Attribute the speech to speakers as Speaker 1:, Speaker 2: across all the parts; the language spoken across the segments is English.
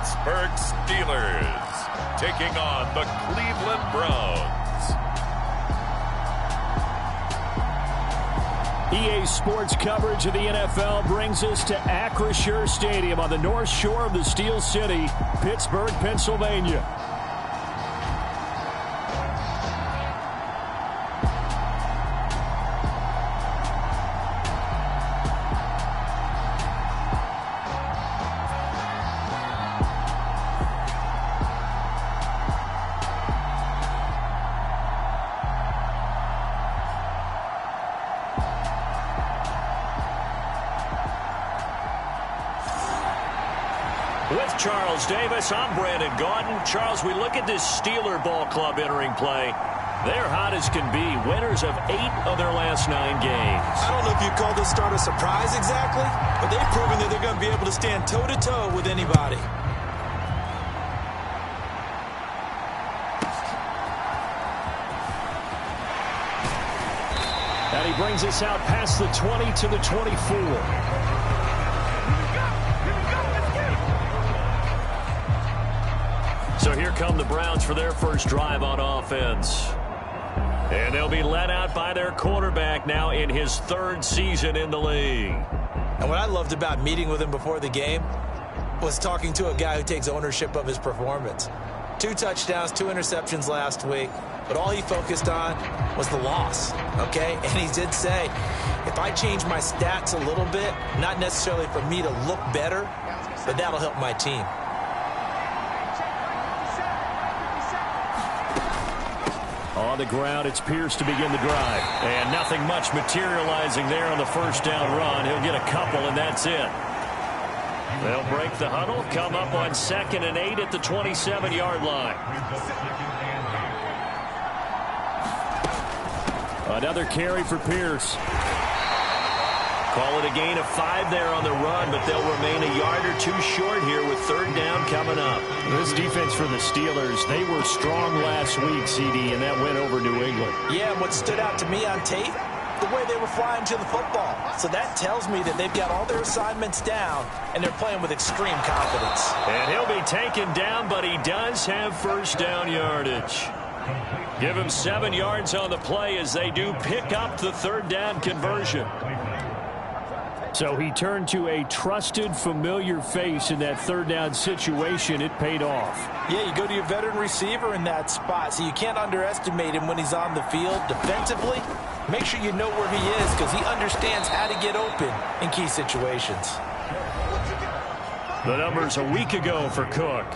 Speaker 1: Pittsburgh Steelers taking on the Cleveland Browns.
Speaker 2: EA Sports coverage of the NFL brings us to Acrisure Stadium on the north shore of the Steel City, Pittsburgh, Pennsylvania.
Speaker 3: With Charles Davis, I'm Brandon Gaudin. Charles, we look at this Steeler ball club entering play. They're hot as can be, winners of 8 of their last 9 games.
Speaker 4: I don't know if you'd call this start a surprise exactly, but they've proven that they're going to be able to stand toe-to-toe with anybody.
Speaker 2: And he brings us out past the 20 to the 24.
Speaker 3: So here come the Browns for their first drive on offense. And they'll be led out by their quarterback now in his 3rd season in the league.
Speaker 4: And what I loved about meeting with him before the game was talking to a guy who takes ownership of his performance. 2 touchdowns, 2 interceptions last week, but all he focused on was the loss, okay? And he did say, if I change my stats a little bit, not necessarily for me to look better, but that'll help my team.
Speaker 2: On the ground, it's Pierce to begin the drive.
Speaker 3: And nothing much materializing there on the first down run. He'll get a couple, and that's it. They'll break the huddle, come up on 2nd and 8 at the 27-yard line.
Speaker 2: Another carry for Pierce.
Speaker 3: Call it a gain of 5 there on the run, but they'll remain a yard or 2 short here with 3rd down coming up.
Speaker 2: This defense for the Steelers, they were strong last week, CD, and that went over New England.
Speaker 4: Yeah, and what stood out to me on tape, the way they were flying to the football. So that tells me that they've got all their assignments down, and they're playing with extreme confidence.
Speaker 3: And he'll be taken down, but he does have first down yardage. Give him 7 yards on the play as they do pick up the 3rd down conversion.
Speaker 2: So he turned to a trusted, familiar face in that 3rd down situation. It paid off.
Speaker 4: Yeah, you go to your veteran receiver in that spot, so you can't underestimate him when he's on the field defensively. Make sure you know where he is because he understands how to get open in key situations.
Speaker 3: The numbers a week ago for Cook.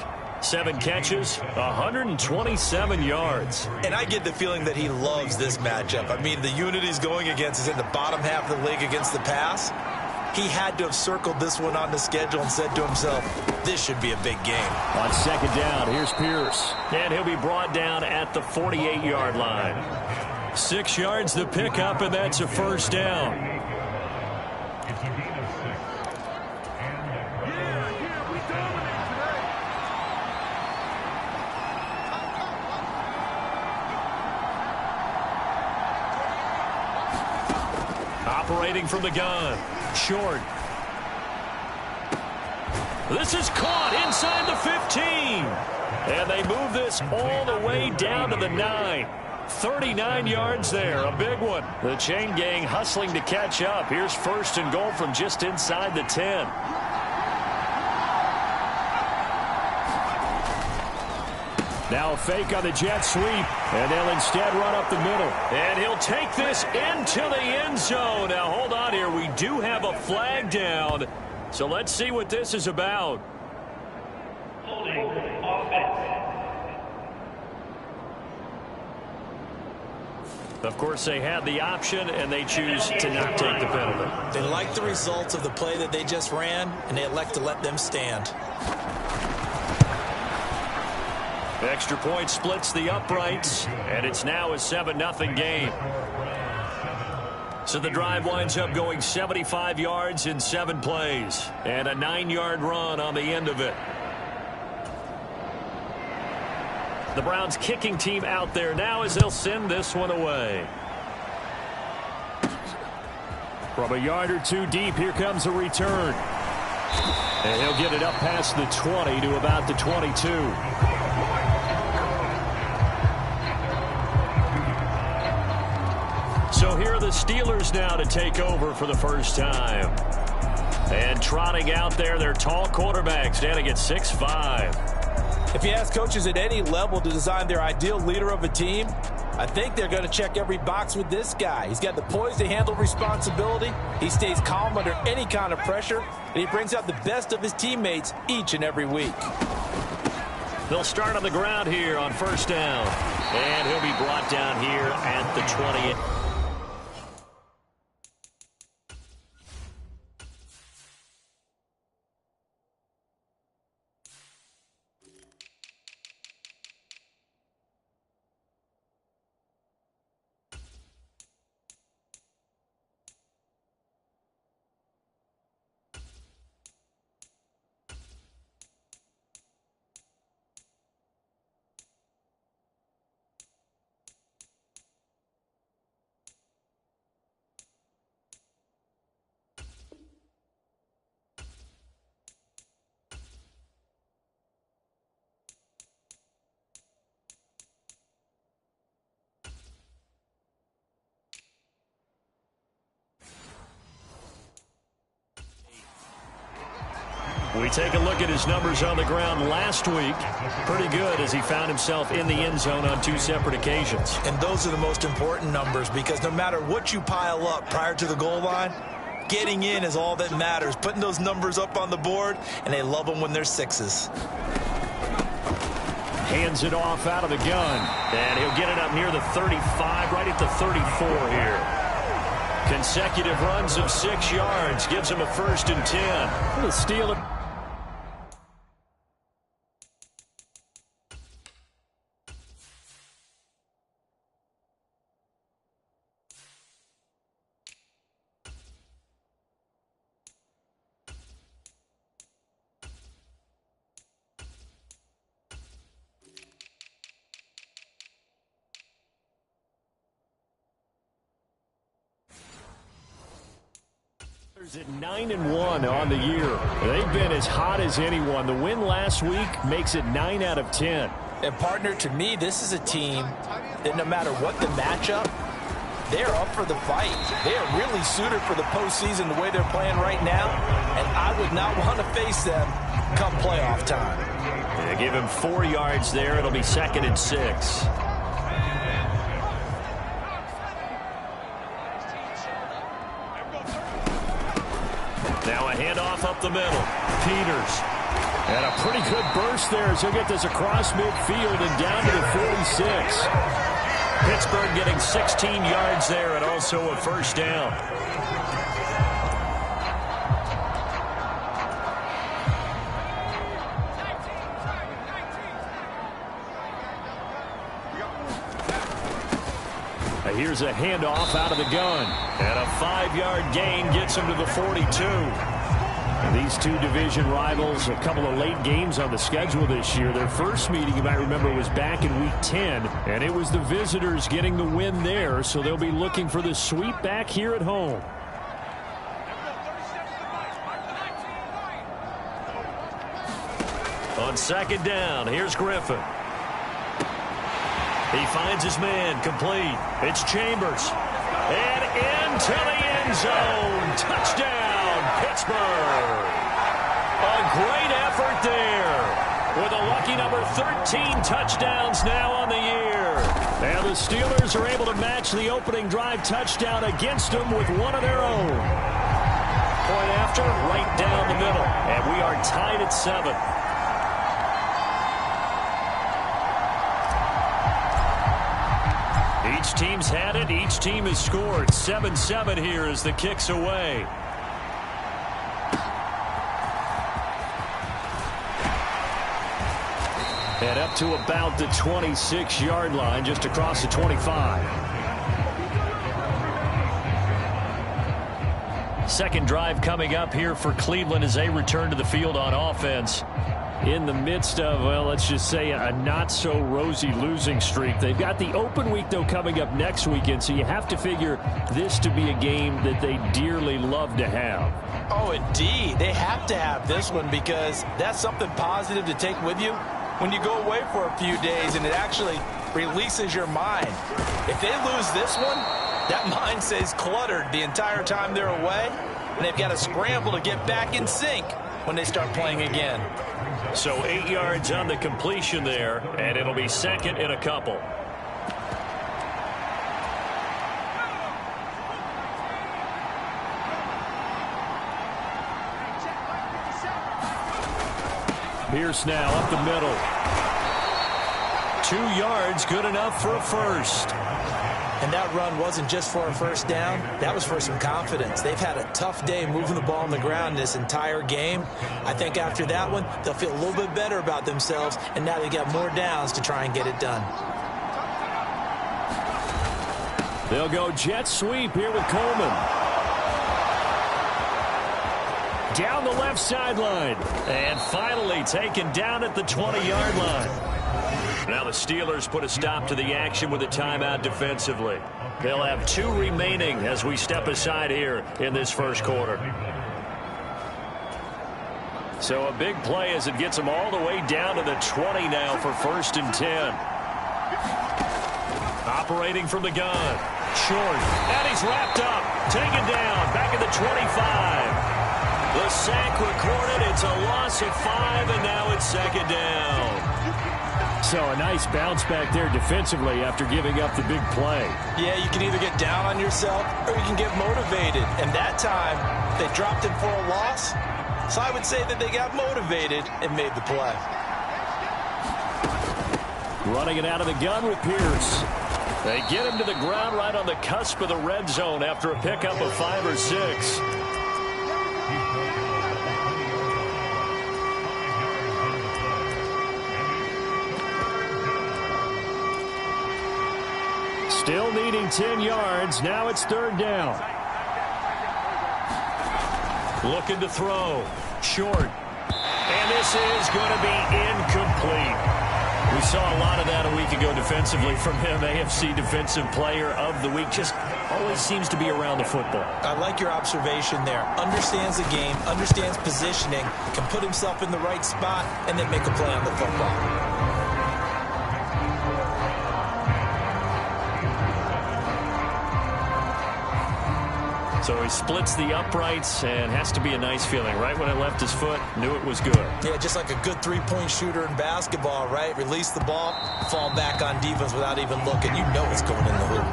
Speaker 3: 7 catches, 127 yards.
Speaker 4: And I get the feeling that he loves this matchup. I mean, the unit he's going against is in the bottom half of the league against the pass. He had to have circled this one on the schedule and said to himself, this should be a big game.
Speaker 2: On 2nd down, here's Pierce.
Speaker 3: And he'll be brought down at the 48-yard line. 6 yards the pickup, and that's a first down. Operating from the gun. Short. This is caught inside the 15. And they move this all the way down to the 9. 39 yards there, a big one. The chain gang hustling to catch up. Here's 1st and goal from just inside the 10.
Speaker 2: Now a fake on the jet sweep, and they'll instead run up the middle.
Speaker 3: And he'll take this into the end zone. Now, hold on here. We do have a flag down, so let's see what this is about.
Speaker 5: Holding offense.
Speaker 3: Of course, they had the option, and they choose to not take the penalty.
Speaker 4: They like the results of the play that they just ran, and they elect to let them stand.
Speaker 3: Extra point splits the uprights, and it's now a 7-0 game. So the drive winds up going 75 yards in 7 plays, and a 9-yard run on the end of it. The Browns kicking team out there now as they'll send this one away.
Speaker 2: From a yard or 2 deep, here comes a return. And he'll get it up past the 20 to about the 22. So here are the Steelers now to take over for the first time. And trotting out there, their tall quarterback standing at 6'5".
Speaker 4: If you ask coaches at any level to design their ideal leader of a team, I think they're going to check every box with this guy. He's got the poise to handle responsibility. He stays calm under any kind of pressure, and he brings out the best of his teammates each and every week.
Speaker 3: They'll start on the ground here on first down. And he'll be brought down here at the 20. We take a look at his numbers on the ground last week. Pretty good as he found himself in the end zone on 2 separate occasions.
Speaker 4: And those are the most important numbers because no matter what you pile up prior to the goal line, getting in is all that matters. Putting those numbers up on the board, and they love them when they're 6s.
Speaker 2: Hands it off out of the gun.
Speaker 3: And he'll get it up near the 35, right at the 34 here. Consecutive runs of 6 yards gives him a 1st and 10.
Speaker 2: The Steelers. At 9-1 on the year. They've been as hot as anyone. The win last week makes it 9 out of 10.
Speaker 4: And partner, to me, this is a team that no matter what the matchup, they're up for the fight. They are really suited for the postseason the way they're playing right now, and I would not want to face them come playoff time.
Speaker 3: Yeah, give him 4 yards there. It'll be 2nd and 6. Now a handoff up the middle. Peters.
Speaker 2: And a pretty good burst there as he'll get this across midfield and down to the 46.
Speaker 3: Pittsburgh getting 16 yards there and also a 1st down.
Speaker 2: Here's a handoff out of the gun.
Speaker 3: And a 5-yard gain gets him to the 42.
Speaker 2: And these two division rivals, a couple of late games on the schedule this year. Their first meeting, you might remember, was back in Week 10. And it was the visitors getting the win there. So they'll be looking for the sweep back here at home.
Speaker 3: On 2nd down, here's Griffin. He finds his man, complete. It's Chambers. And into the end zone. Touchdown, Pittsburgh. A great effort there. With a lucky number 13 touchdowns now on the year.
Speaker 2: And the Steelers are able to match the opening drive touchdown against them with one of their own.
Speaker 3: Point after, right down the middle. And we are tied at 7. Each team's had it. Each team has scored. 7-7 here as the kick's away.
Speaker 2: And up to about the 26-yard line, just across the 25.
Speaker 3: Second drive coming up here for Cleveland as they return to the field on offense.
Speaker 2: in the midst of, well, let's just say a not-so-rosy losing streak. They've got the open week, though, coming up next weekend, so you have to figure this to be a game that they dearly love to have.
Speaker 4: Oh, indeed. They have to have this one because that's something positive to take with you when you go away for a few days, and it actually releases your mind. If they lose this one, that mind stays cluttered the entire time they're away, and they've got to scramble to get back in sync when they start playing again.
Speaker 3: So 8 yards on the completion there, and it'll be second in a couple.
Speaker 2: Pierce now up the middle.
Speaker 3: 2 yards, good enough for a first.
Speaker 4: And that run wasn't just for a first down. That was for some confidence. They've had a tough day moving the ball on the ground this entire game. I think after that one, they'll feel a little bit better about themselves, and now they got more downs to try and get it done.
Speaker 2: They'll go jet sweep here with Coleman. Down the left sideline.
Speaker 3: And finally taken down at the 20-yard line. Now the Steelers put a stop to the action with a timeout defensively. They'll have 2 remaining as we step aside here in this first quarter. So a big play as it gets them all the way down to the 20 now for 1st and 10. Operating from the gun. Short. And he's wrapped up. Taken down. Back at the 25. The sack recorded. It's a loss of 5, and now it's 2nd down.
Speaker 2: So a nice bounce back there defensively after giving up the big play.
Speaker 4: Yeah, you can either get down on yourself or you can get motivated. And that time, they dropped him for a loss. So I would say that they got motivated and made the play.
Speaker 2: Running it out of the gun with Pierce.
Speaker 3: They get him to the ground right on the cusp of the red zone after a pickup of 5 or 6.
Speaker 2: Still needing 10 yards. Now it's 3rd down.
Speaker 3: Looking to throw. Short. And this is going to be incomplete. We saw a lot of that a week ago defensively from him. AFC Defensive Player of the Week. Just always seems to be around the football.
Speaker 4: I like your observation there. Understands the game, understands positioning, can put himself in the right spot, and then make a play on the football.
Speaker 3: So he splits the uprights and has to be a nice feeling. Right when it left his foot, knew it was good.
Speaker 4: Yeah, just like a good three-point shooter in basketball, right? Release the ball, fall back on defense without even looking. You know it's going in the hoop.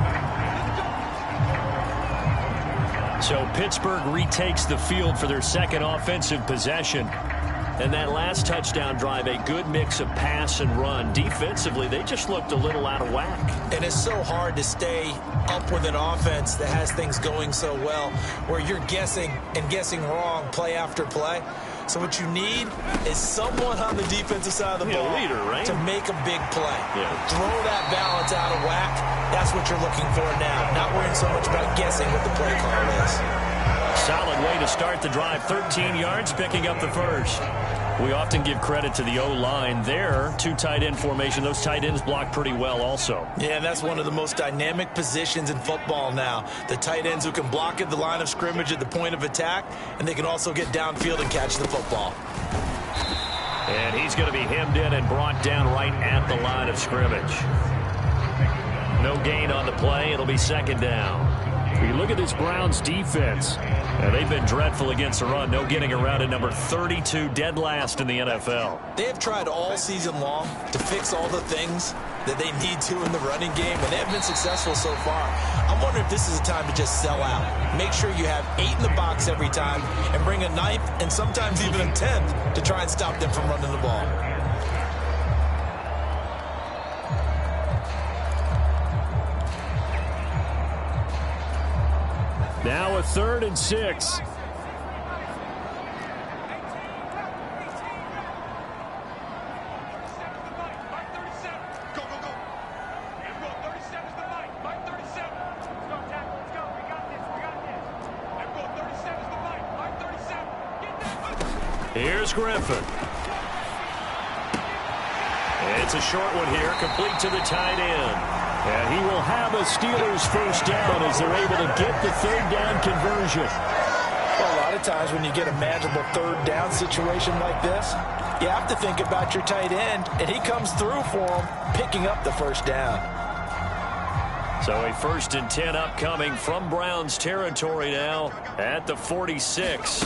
Speaker 3: So Pittsburgh retakes the field for their 2nd offensive possession. And that last touchdown drive, a good mix of pass and run. Defensively, they just looked a little out of whack.
Speaker 4: And it's so hard to stay up with an offense that has things going so well, where you're guessing and guessing wrong play after play. So what you need is someone on the defensive side of the ball
Speaker 3: leader, right?
Speaker 4: to make a big play.
Speaker 3: Yeah.
Speaker 4: Throw that balance out of whack. That's what you're looking for now. Not worrying so much about guessing what the play call is.
Speaker 3: Solid way to start the drive. 13 yards, picking up the first. We often give credit to the O-line there. 2 tight end formation. Those tight ends block pretty well also.
Speaker 4: Yeah, and that's one of the most dynamic positions in football now. The tight ends who can block at the line of scrimmage at the point of attack, and they can also get downfield and catch the football.
Speaker 3: And he's going to be hemmed in and brought down right at the line of scrimmage. No gain on the play. It'll be 2nd down.
Speaker 2: You look at this Browns defense.
Speaker 3: Now, they've been dreadful against the run. No getting around at number 32, dead last in the NFL.
Speaker 4: They have tried all season long to fix all the things that they need to in the running game, and they have been successful so far. I'm wondering if this is a time to just sell out. Make sure you have 8 in the box every time and bring a 9th and sometimes even a 10th to try and stop them from running the ball.
Speaker 2: Now a 3rd and 6.
Speaker 3: Here's Griffin. It's a short one here, complete to the tight end.
Speaker 2: And he will have a Steelers first down as they're able to get the third down conversion.
Speaker 4: Well, a lot of times when you get a manageable third down situation like this, you have to think about your tight end, and he comes through for him, picking up the first down.
Speaker 3: So a 1st and 10 upcoming from Browns territory now at the 46.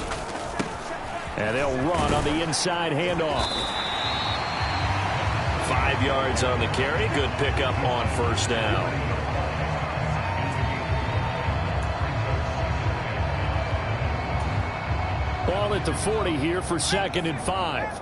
Speaker 2: And they'll run on the inside handoff.
Speaker 3: 5 yards on the carry. Good pickup on first down.
Speaker 2: Ball at the 40 here for 2nd and 5.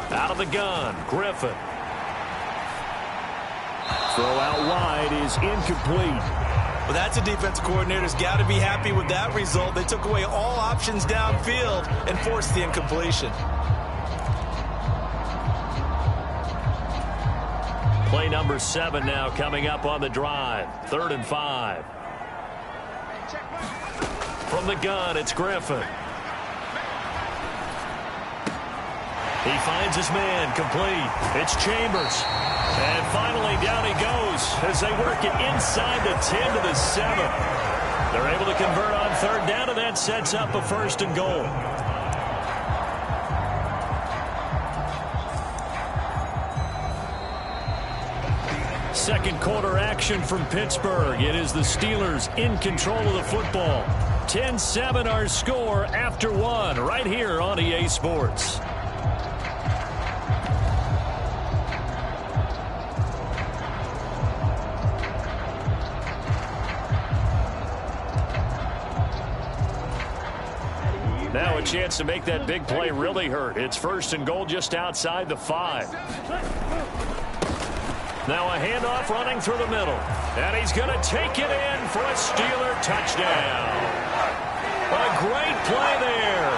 Speaker 3: Out of the gun, Griffin.
Speaker 2: Throw out wide is incomplete.
Speaker 4: Well, that's a defensive coordinator's got to be happy with that result. They took away all options downfield and forced the incompletion.
Speaker 3: Play number 7 now coming up on the drive. 3rd and 5. From the gun, it's Griffin. He finds his man, complete. It's Chambers. And finally down he goes as they work it inside the 10 to the 7. They're able to convert on 3rd down, and that sets up a 1st and goal. Second quarter action from Pittsburgh. It is the Steelers in control of the football. 10-7 our score after 1 right here on EA Sports. Now a chance to make that big play really hurt. It's 1st and goal just outside the 5. Now a handoff running through the middle. And he's going to take it in for a Steeler touchdown. A great play there.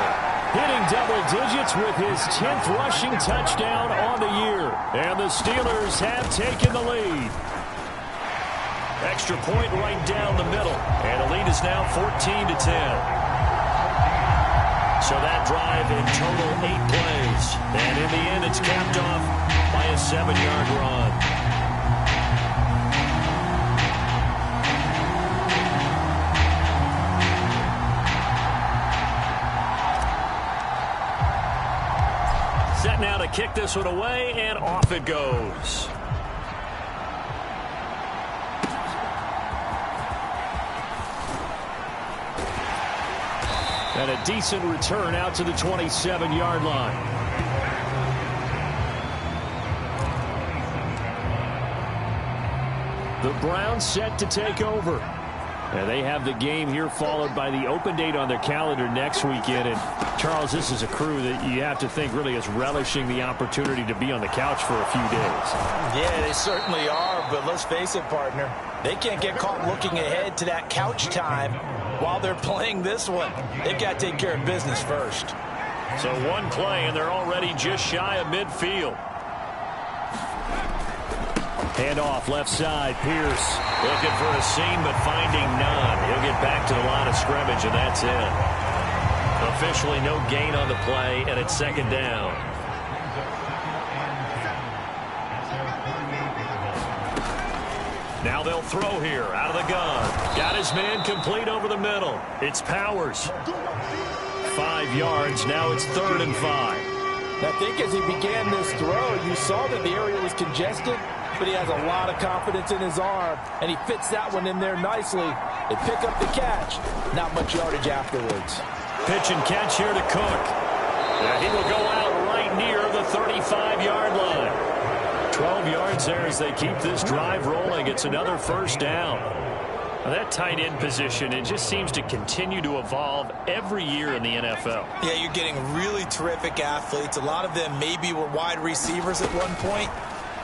Speaker 2: Hitting double digits with his 10th rushing touchdown on the year. And the Steelers have taken the lead.
Speaker 3: Extra point right down the middle. And the lead is now 14-10. So that drive in total 8 plays. And in the end, it's capped off by a 7-yard run. Set now to kick this one away, and off it goes.
Speaker 2: And a decent return out to the 27-yard line. The Browns set to take over. And they have the game here followed by the open date on their calendar next weekend. And, Charles, this is a crew that you have to think really is relishing the opportunity to be on the couch for a few days.
Speaker 4: Yeah, they certainly are, but let's face it, partner. They can't get caught looking ahead to that couch time while they're playing this one. They've got to take care of business first.
Speaker 3: So one play, and they're already just shy of midfield.
Speaker 2: Handoff left side, Pierce.
Speaker 3: Looking for a seam, but finding none. He'll get back to the line of scrimmage, and that's it. Officially no gain on the play, and it's 2nd down. Now they'll throw here out of the gun. Got his man complete over the middle. It's Powers. 5 yards. Now it's 3rd and 5.
Speaker 4: I think as he began this throw, you saw that the area was congested, but he has a lot of confidence in his arm, and he fits that one in there nicely. They pick up the catch. Not much yardage afterwards.
Speaker 3: Pitch and catch here to Cook. And he will go out right near the 35-yard line. 12 yards there as they keep this drive rolling. It's another 1st down. Now that tight end position, it just seems to continue to evolve every year in the NFL.
Speaker 4: Yeah, you're getting really terrific athletes. A lot of them maybe were wide receivers at one point.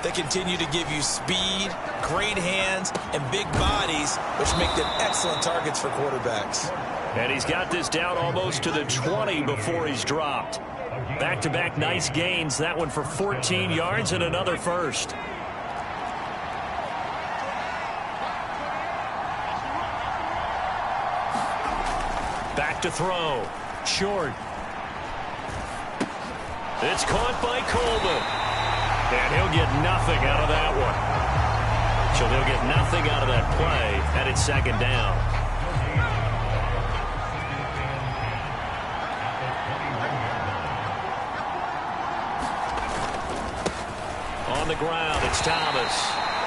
Speaker 4: They continue to give you speed, great hands, and big bodies, which make them excellent targets for quarterbacks.
Speaker 3: And he's got this down almost to the 20 before he's dropped. Back-to-back nice gains. That one for 14 yards and another first. Back to throw. Short. It's caught by Coleman. And he'll get nothing out of that one. So they'll get nothing out of that play, and it's second down. On the ground, it's Thomas.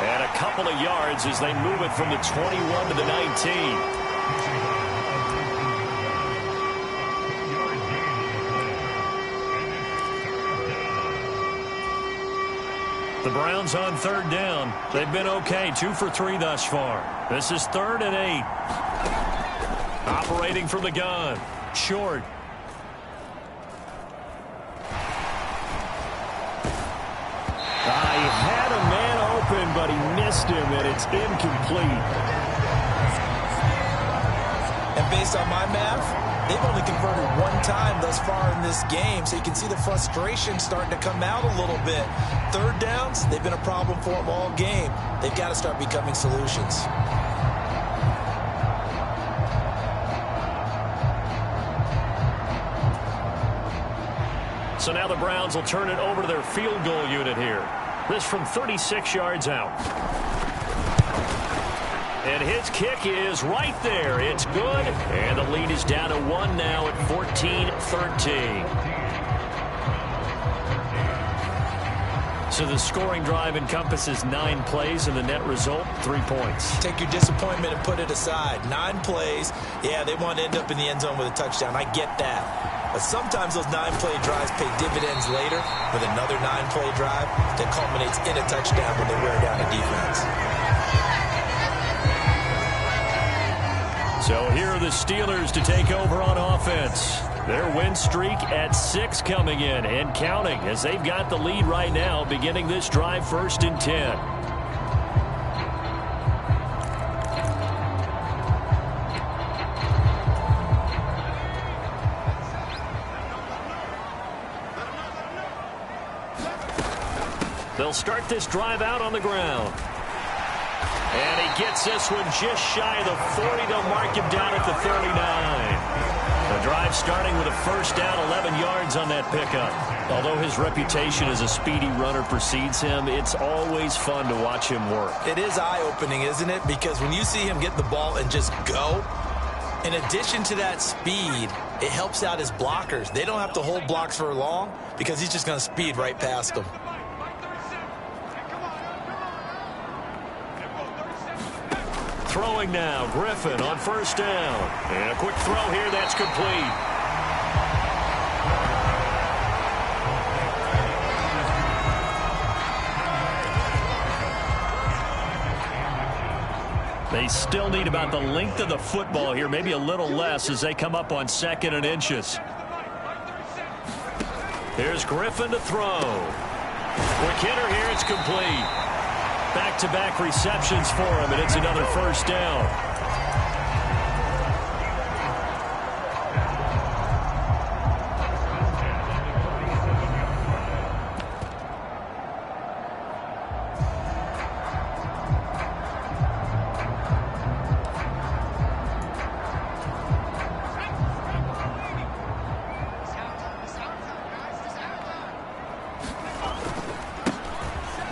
Speaker 3: And a couple of yards as they move it from the 21 to the 19. The Browns on third down. They've been okay, 2 for 3 thus far. This is 3rd and 8. Operating from the gun. Short.
Speaker 2: He had a man open, but he missed him, and it's incomplete.
Speaker 4: And based on my math, they've only converted 1 time thus far in this game, so you can see the frustration starting to come out a little bit. Third downs, they've been a problem for them all game. They've got to start becoming solutions.
Speaker 3: So now the Browns will turn it over to their field goal unit here. This from 36 yards out. And his kick is right there. It's good. And the lead is down to 1 now at 14-13. So the scoring drive encompasses 9 plays, and the net result, 3 points.
Speaker 4: Take your disappointment and put it aside. 9 plays. Yeah, they want to end up in the end zone with a touchdown. I get that. But sometimes those 9-play drives pay dividends later with another 9-play drive that culminates in a touchdown when they wear down a defense.
Speaker 3: So here are the Steelers to take over on offense. Their win streak at 6 coming in and counting as they've got the lead right now, beginning this drive 1st and 10. They'll start this drive out on the ground. And he gets this one just shy of the 40. They'll mark him down at the 39. The drive starting with a first down, 11 yards on that pickup. Although his reputation as a speedy runner precedes him, it's always fun to watch him work.
Speaker 4: It is eye-opening, isn't it? Because when you see him get the ball and just go, in addition to that speed, it helps out his blockers. They don't have to hold blocks for long because he's just going to speed right past them.
Speaker 3: Throwing now, Griffin on first down. And a quick throw here, that's complete. They still need about the length of the football here, maybe a little less as they come up on 2nd and inches. Here's Griffin to throw. Quick hitter here, it's complete. Back-to-back receptions for him, and it's another first down.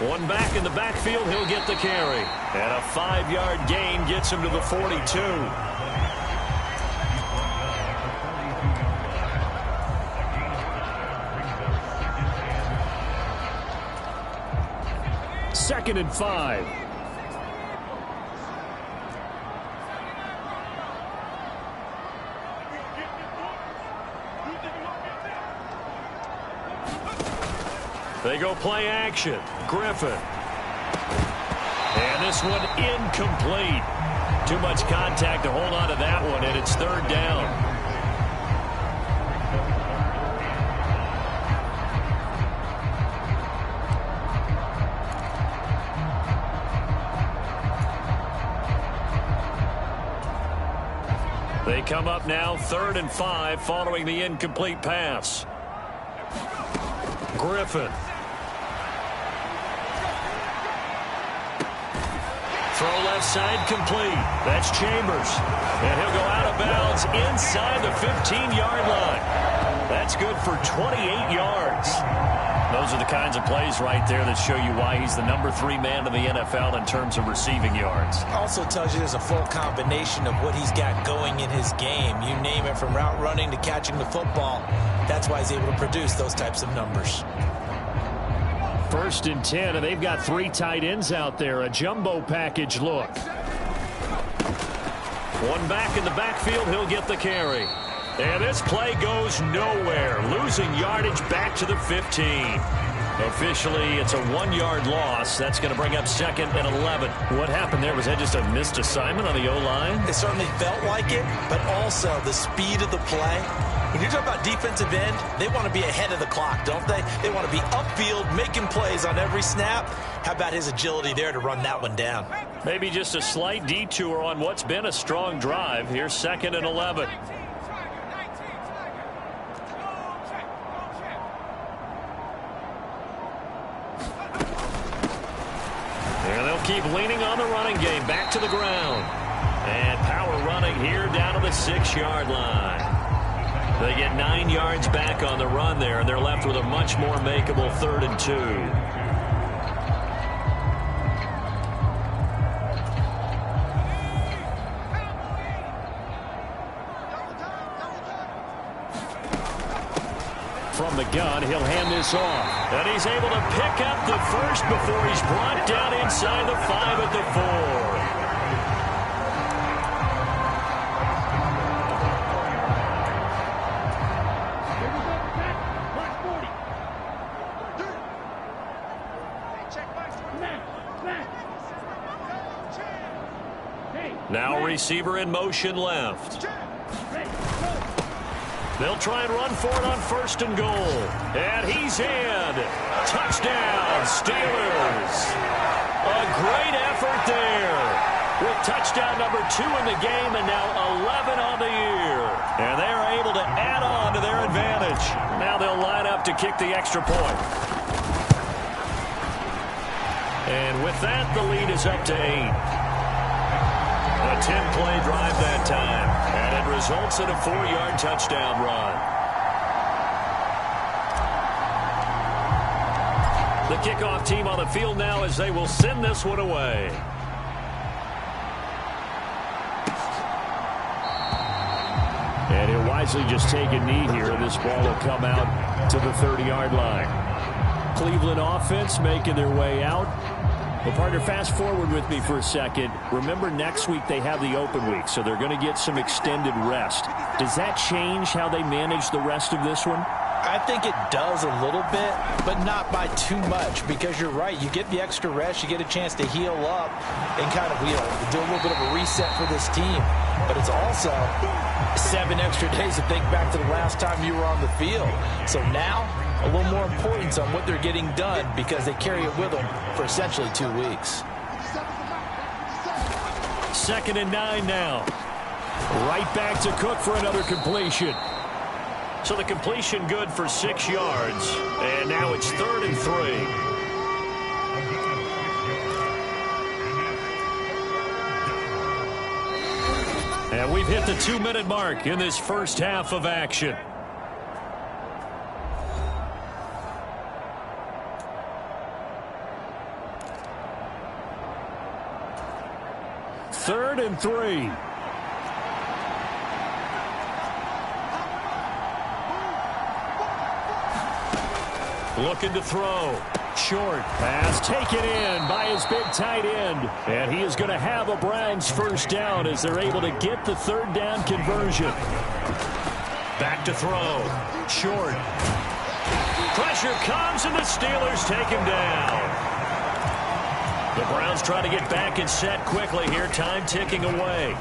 Speaker 3: One back in the backfield, he'll get the carry. And a 5-yard gain gets him to the 42. Second and 5. They go play action. Griffin. And this one incomplete. Too much contact to hold on to that one, and it's 3rd down. They come up now 3rd and 5 following the incomplete pass. Griffin. Throw left side complete. That's Chambers. And he'll go out of bounds inside the 15-yard line. That's good for 28 yards. Those are the kinds of plays right there that show you why he's the number 3 man in the NFL in terms of receiving yards.
Speaker 4: Also tells you there's a full combination of what he's got going in his game. You name it, from route running to catching the football. That's why he's able to produce those types of numbers.
Speaker 2: 1st and 10, and they've got 3 tight ends out there. A jumbo package look.
Speaker 3: One back in the backfield, he'll get the carry. And this play goes nowhere, losing yardage back to the 15. Officially, it's a 1-yard loss. That's going to bring up 2nd and 11. What happened there? Was that just a missed assignment on the O-line?
Speaker 4: It certainly felt like it, but also the speed of the play. When you're talking about defensive end, they want to be ahead of the clock, don't they? They want to be upfield, making plays on every snap. How about his agility there to run that one down?
Speaker 3: Maybe just a slight detour on what's been a strong drive. Here's 2nd and 11. Keep leaning on the running game. Back to the ground. And power running here down to the 6-yard line. They get 9 yards back on the run there, and they're left with a much more makeable 3rd and 2.
Speaker 2: From the gun, he'll hand this off.
Speaker 3: And he's able to pick up the first before he's brought down inside the 5 at the 4. Now receiver in motion left. They'll try and run for it on 1st and goal. And he's in. Touchdown, Steelers. A great effort there. With touchdown number 2 in the game and now 11 on the year. And they are able to add on to their advantage. Now they'll line up to kick the extra point. And with that, the lead is up to 8. A 10-play drive that time. And it results in a 4-yard touchdown run. The kickoff team on the field now as they will send this one away.
Speaker 2: And he'll wisely just take a knee here. This ball will come out to the 30-yard line. Cleveland offense making their way out. Well, partner, fast forward with me for a second. Remember, next week they have the open week, so they're going to get some extended rest. Does that change how they manage the rest of this one?
Speaker 4: I think it does a little bit, but not by too much, because you're right. You get the extra rest. You get a chance to heal up and kind of do a little bit of a reset for this team. But it's also 7 extra days to think back to the last time you were on the field. So now, a little more importance on what they're getting done, because they carry it with them for essentially 2 weeks.
Speaker 3: 2nd and 9 now.
Speaker 2: Right back to Cook for another completion.
Speaker 3: So the completion good for 6 yards. And now it's 3rd and 3. And we've hit the 2-minute mark in this first half of action.
Speaker 2: Third and 3.
Speaker 3: Looking to throw.
Speaker 2: Short pass taken in by his big tight end. And he is going to have a Browns first down as they're able to get the 3rd down conversion.
Speaker 3: Back to throw. Short. Pressure comes and the Steelers take him down. The Browns try to get back and set quickly here. Time ticking away.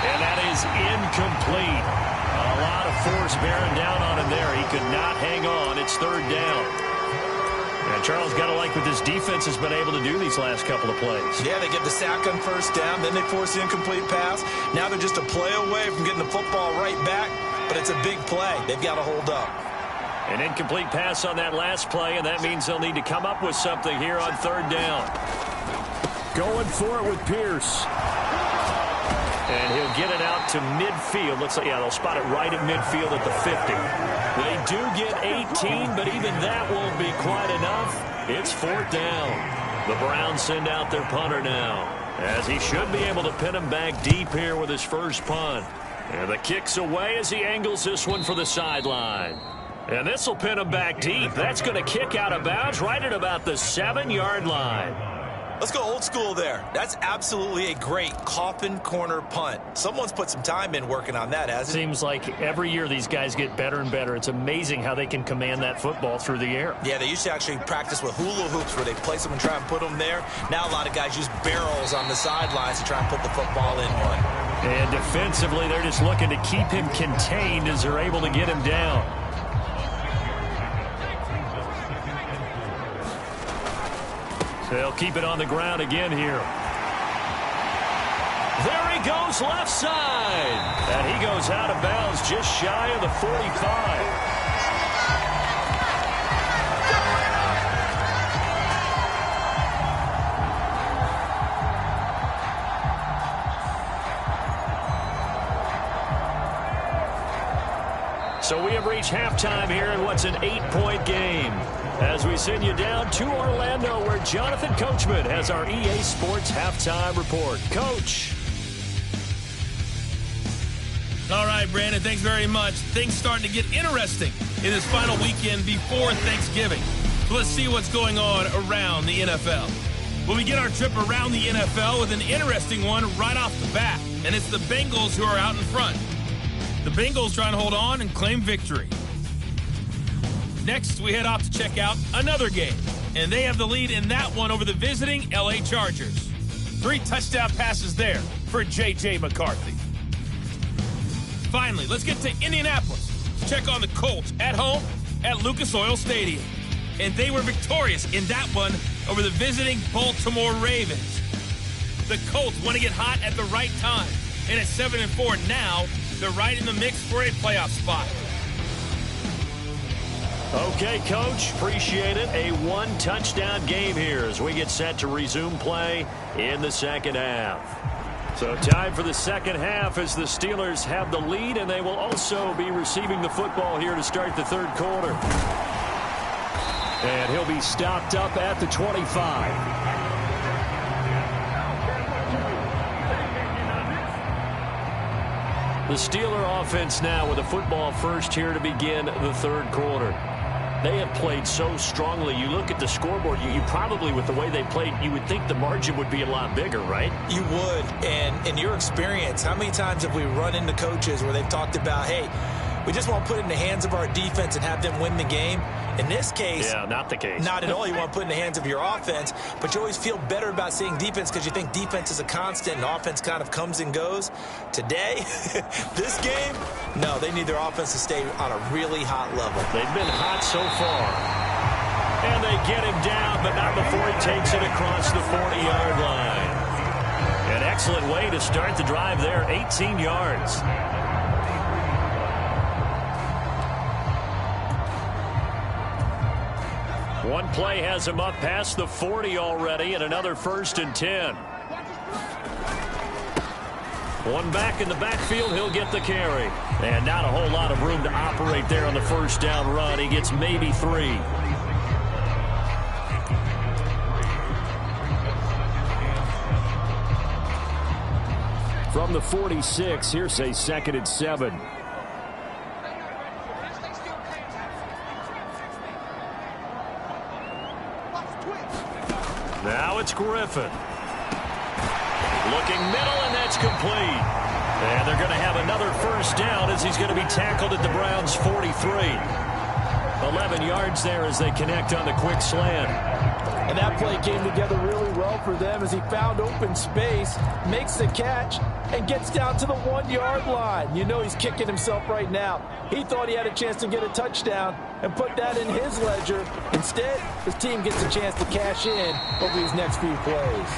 Speaker 3: And that is incomplete. A lot of force bearing down on him there. He could not hang on. It's 3rd down. And Charles, got to like what this defense has been able to do these last couple of plays.
Speaker 4: Yeah, they get the sack on first down, then they force the incomplete pass. Now they're just a play away from getting the football right back, but it's a big play. They've got to hold up.
Speaker 3: An incomplete pass on that last play, and that means they'll need to come up with something here on third down.
Speaker 2: Going for it with Pierce.
Speaker 3: And he'll get it out to midfield. Looks like, yeah, they'll spot it right at midfield at the 50. They do get 18, but even that won't be quite enough. It's fourth down. The Browns send out their punter now, as he should be able to pin him back deep here with his first punt. And the kick's away as he angles this one for the sideline. And this will pin him back deep. That's going to kick out of bounds right at about the 7-yard line.
Speaker 4: Let's go old school there. That's absolutely a great coffin corner punt. Someone's put some time in working on that, hasn't it?
Speaker 3: Seems like every year these guys get better and better. It's amazing how they can command that football through the air.
Speaker 4: Yeah, they used to actually practice with hula hoops where they place them and try and put them there. Now a lot of guys use barrels on the sidelines to try and put the football in one.
Speaker 3: And defensively, they're just looking to keep him contained as they're able to get him down. They'll keep it on the ground again here. There he goes left side. And he goes out of bounds just shy of the 45. So we have reached halftime here in what's an 8-point game, as we send you down to Orlando, where Jonathan Coachman has our EA Sports halftime report. Coach.
Speaker 6: All right, Brandon, thanks very much. Things starting to get interesting in this final weekend before Thanksgiving. So let's see what's going on around the NFL. We'll begin our trip around the NFL with an interesting one right off the bat, and it's the Bengals who are out in front. The Bengals trying to hold on and claim victory. Next, we head off to check out another game, and they have the lead in that one over the visiting LA Chargers. 3 touchdown passes there for J.J. McCarthy. Finally, let's get to Indianapolis to check on the Colts at home at Lucas Oil Stadium. And they were victorious in that one over the visiting Baltimore Ravens. The Colts want to get hot at the right time, and at 7-4 now, they're right in the mix for a playoff spot.
Speaker 3: Okay, Coach, appreciate it. A 1-touchdown game here as we get set to resume play in the second half. So time for the second half as the Steelers have the lead, and they will also be receiving the football here to start the third quarter.
Speaker 2: And he'll be stopped up at the 25.
Speaker 3: The Steeler offense now with a football first here to begin the third quarter. They have played so strongly. You look at the scoreboard, you probably, with the way they played, you would think the margin would be a lot bigger, right?
Speaker 4: You would. And in your experience, how many times have we run into coaches where they've talked about, hey, we just want to put it in the hands of our defense and have them win the game? In this case,
Speaker 3: yeah, not the case.
Speaker 4: Not at all. You want to put it in the hands of your offense, but you always feel better about seeing defense because you think defense is a constant and offense kind of comes and goes. Today, this game, no, they need their offense to stay on a really hot level.
Speaker 3: They've been hot so far. And they get him down, but not before he takes it across the 40-yard line. An excellent way to start the drive there, 18 yards. One play has him up past the 40 already, and another 1st and 10. One back in the backfield, he'll get the carry. And not a whole lot of room to operate there on the first down run. He gets maybe 3.
Speaker 2: From the 46, here's a 2nd and 7.
Speaker 3: Now it's Griffin. Looking middle, and that's complete. And they're going to have another first down as he's going to be tackled at the Browns' 43. 11 yards there as they connect on the quick slant.
Speaker 4: And that play came together really well for them as he found open space, makes the catch, and gets down to the 1-yard line. You know he's kicking himself right now. He thought he had a chance to get a touchdown and put that in his ledger. Instead, his team gets a chance to cash in over these next few plays.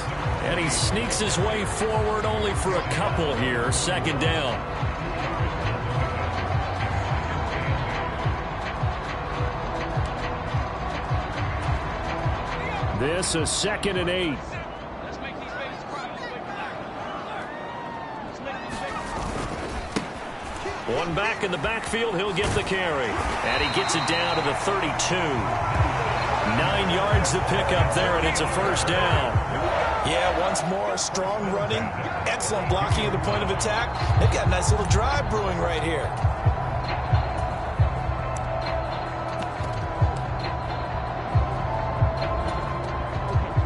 Speaker 3: And he sneaks his way forward only for a couple here. Second down.
Speaker 2: This is 2nd and 8.
Speaker 3: One back in the backfield, he'll get the carry. And he gets it down to the 32. 9 yards to pick up there, and it's a first down.
Speaker 4: Yeah, once more, strong running, excellent blocking at the point of attack. They've got a nice little drive brewing right here.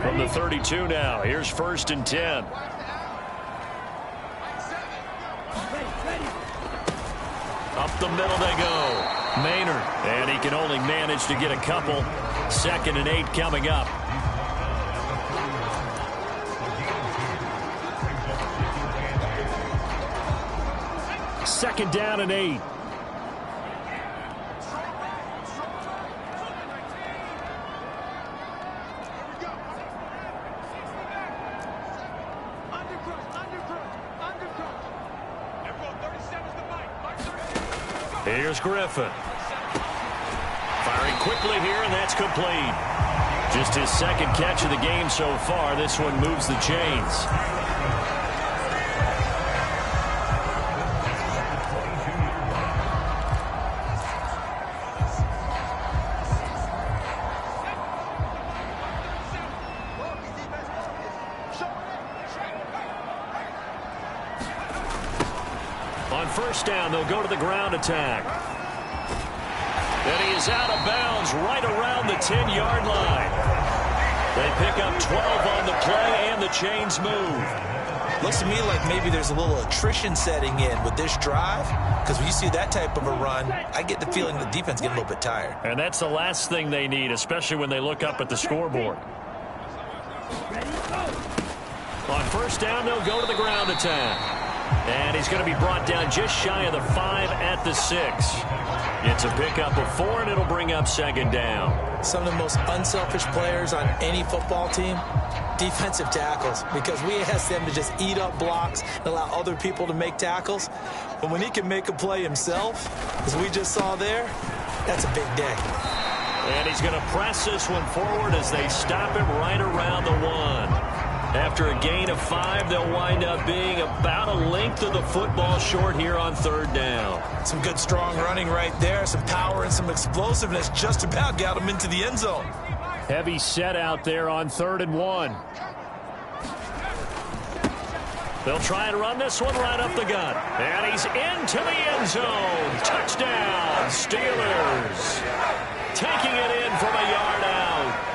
Speaker 3: From the 32 now, here's 1st and 10. Up the middle they go. Maynard, and he can only manage to get a couple. 2nd and 8 coming up.
Speaker 2: Second down and 8.
Speaker 3: Here's Griffin. Firing quickly here, and that's complete. Just his 2nd catch of the game so far. This one moves the chains. On 1st down, they'll go to the ground attack. And he is out of bounds right around the 10-yard line. They pick up 12 on the play, and the chains move.
Speaker 4: Looks to me like maybe there's a little attrition setting in with this drive, because when you see that type of a run, I get the feeling the defense getting a little bit tired.
Speaker 3: And that's the last thing they need, especially when they look up at the scoreboard. On 1st down, they'll go to the ground attack. And he's going to be brought down just shy of the 5 at the 6. It's a pickup of 4, and it'll bring up 2nd down.
Speaker 4: Some of the most unselfish players on any football team, defensive tackles, because we ask them to just eat up blocks and allow other people to make tackles. But when he can make a play himself, as we just saw there, that's a big day.
Speaker 3: And he's going to press this one forward as they stop him right around the 1. After a gain of 5, they'll wind up being about a length of the football short here on 3rd down.
Speaker 4: Some good strong running right there, some power and some explosiveness just about got him into the end zone.
Speaker 2: Heavy set out there on 3rd and 1.
Speaker 3: They'll try and run this one right up the gut. And he's into the end zone. Touchdown, Steelers. Taking it in from a yard out.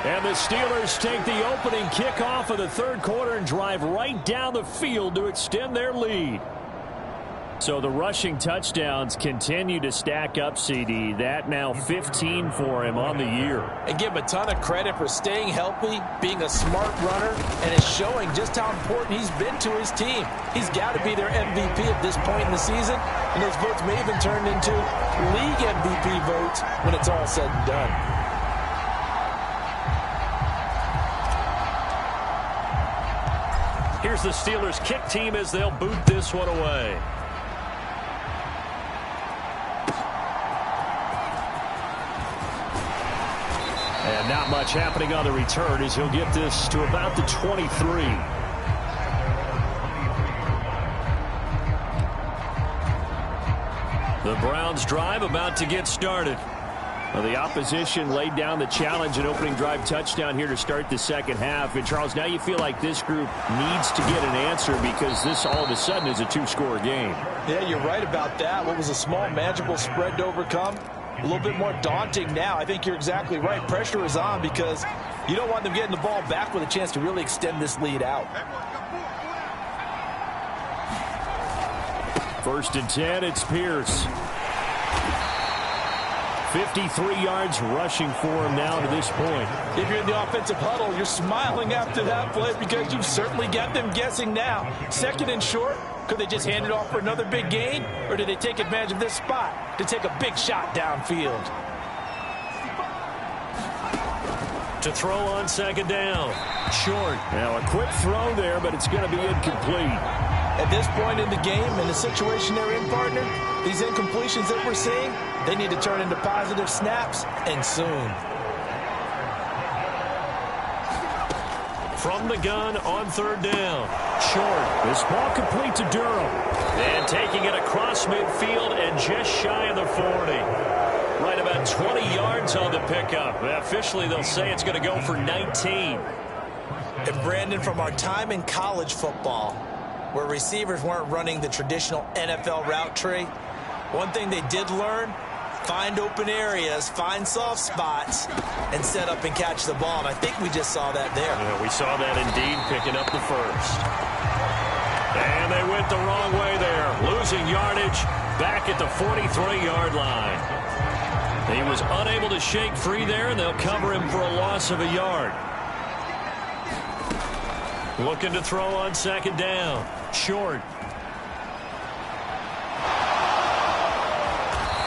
Speaker 2: And the Steelers take the opening kickoff of the 3rd quarter and drive right down the field to extend their lead. So the rushing touchdowns continue to stack up, CD. That now 15 for him on the year.
Speaker 4: And give him a ton of credit for staying healthy, being a smart runner, and it's showing just how important he's been to his team. He's got to be their MVP at this point in the season, and those votes may even turn into league MVP votes when it's all said and done.
Speaker 3: Here's the Steelers kick team as they'll boot this one away.
Speaker 2: And not much happening on the return as he'll get this to about the 23.
Speaker 3: The Browns drive about to get started.
Speaker 2: Well, the opposition laid down the challenge and opening drive touchdown here to start the 2nd half. And, Charles, now you feel like this group needs to get an answer because this all of a sudden is a 2-score game.
Speaker 4: Yeah, you're right about that. What was a small, manageable spread to overcome? A little bit more daunting now. I think you're exactly right. Pressure is on because you don't want them getting the ball back with a chance to really extend this lead out.
Speaker 2: 1st and 10, it's Pierce. 53 yards rushing for him now to this point.
Speaker 7: If you're in the offensive huddle, you're smiling after that play because you've certainly got them guessing now. Second and short, could they just hand it off for another big gain? Or did they take advantage of this spot to take a big shot downfield?
Speaker 3: To throw on second down. Short.
Speaker 2: Now a quick throw there, but it's going to be incomplete.
Speaker 4: At this point in the game, in the situation they're in, partner, these incompletions that we're seeing, they need to turn into positive snaps, and soon.
Speaker 3: From the gun on third down. Short.
Speaker 2: This ball complete to Durham.
Speaker 3: And taking it across midfield and just shy of the 40. Right about 20 yards on the pickup. Officially, they'll say it's going to go for 19.
Speaker 4: And Brandon, from our time in college football, where receivers weren't running the traditional NFL route tree, one thing they did learn, find open areas, find soft spots, and set up and catch the ball. And I think we just saw that there.
Speaker 3: Yeah, we saw that indeed, picking up the first. And they went the wrong way there, losing yardage back at the 43-yard line. He was unable to shake free there, and they'll cover him for a loss of a yard. Looking to throw on second down. Short.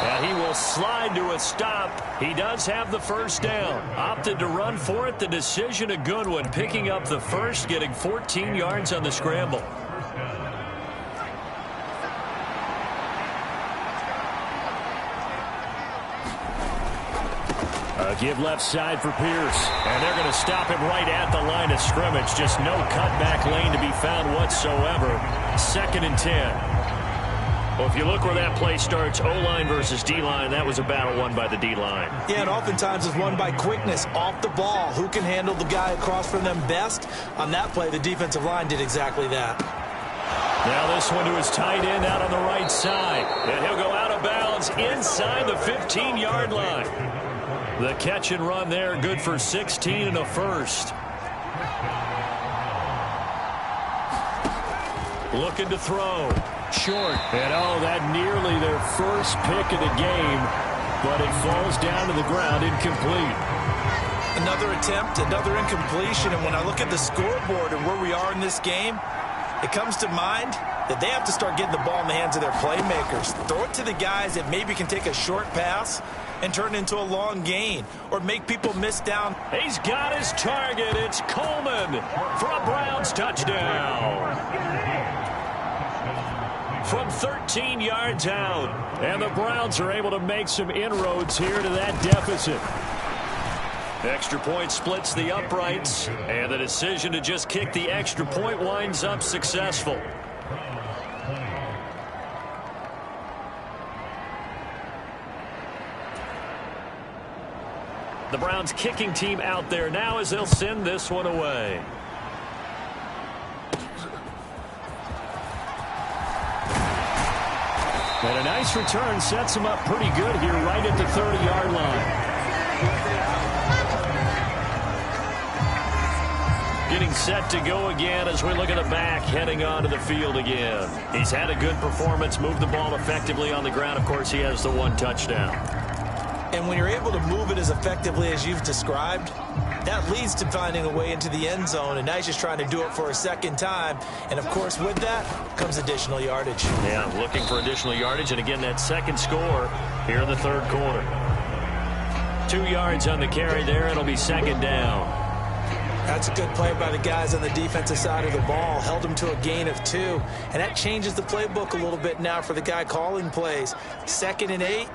Speaker 3: And he will slide to a stop. He does have the first down. Opted to run for it. The decision a good one. Picking up the first, getting 14 yards on the scramble.
Speaker 2: Give left side for Pierce. And they're going to stop him right at the line of scrimmage. Just no cutback lane to be found whatsoever. 2nd and 10. Well, if you look where that play starts, O-line versus D-line, that was a battle won by the D-line.
Speaker 4: Yeah, and oftentimes it's won by quickness off the ball. Who can handle the guy across from them best? On that play, the defensive line did exactly that.
Speaker 3: Now this one to his tight end out on the right side. And he'll go out of bounds inside the 15-yard line. The catch and run there, good for 16 and a first. Looking to throw. Short.
Speaker 2: And that nearly their first pick of the game, but it falls down to the ground incomplete.
Speaker 4: Another attempt, another incompletion, and when I look at the scoreboard and where we are in this game, it comes to mind that they have to start getting the ball in the hands of their playmakers. Throw it to the guys that maybe can take a short pass and turn it into a long gain or make people miss down.
Speaker 3: He's got his target. It's Coleman for a Browns touchdown. From 13 yards out.
Speaker 2: And the Browns are able to make some inroads here to that deficit.
Speaker 3: Extra point splits the uprights, and the decision to just kick the extra point winds up successful. The Browns kicking team out there now as they'll send this one away.
Speaker 2: And a nice return sets him up pretty good here right at the 30-yard line.
Speaker 3: Getting set to go again as we look at the back heading onto the field again. He's had a good performance, moved the ball effectively on the ground. Of course, he has the one touchdown.
Speaker 4: And when you're able to move it as effectively as you've described, that leads to finding a way into the end zone. And now he's just trying to do it for a second time. And, of course, with that comes additional yardage.
Speaker 3: Yeah, looking for additional yardage. And, again, that second score here in the third quarter. 2 yards on the carry there. It'll be second down.
Speaker 4: That's a good play by the guys on the defensive side of the ball. Held him to a gain of 2. And that changes the playbook a little bit now for the guy calling plays. 2nd and 8.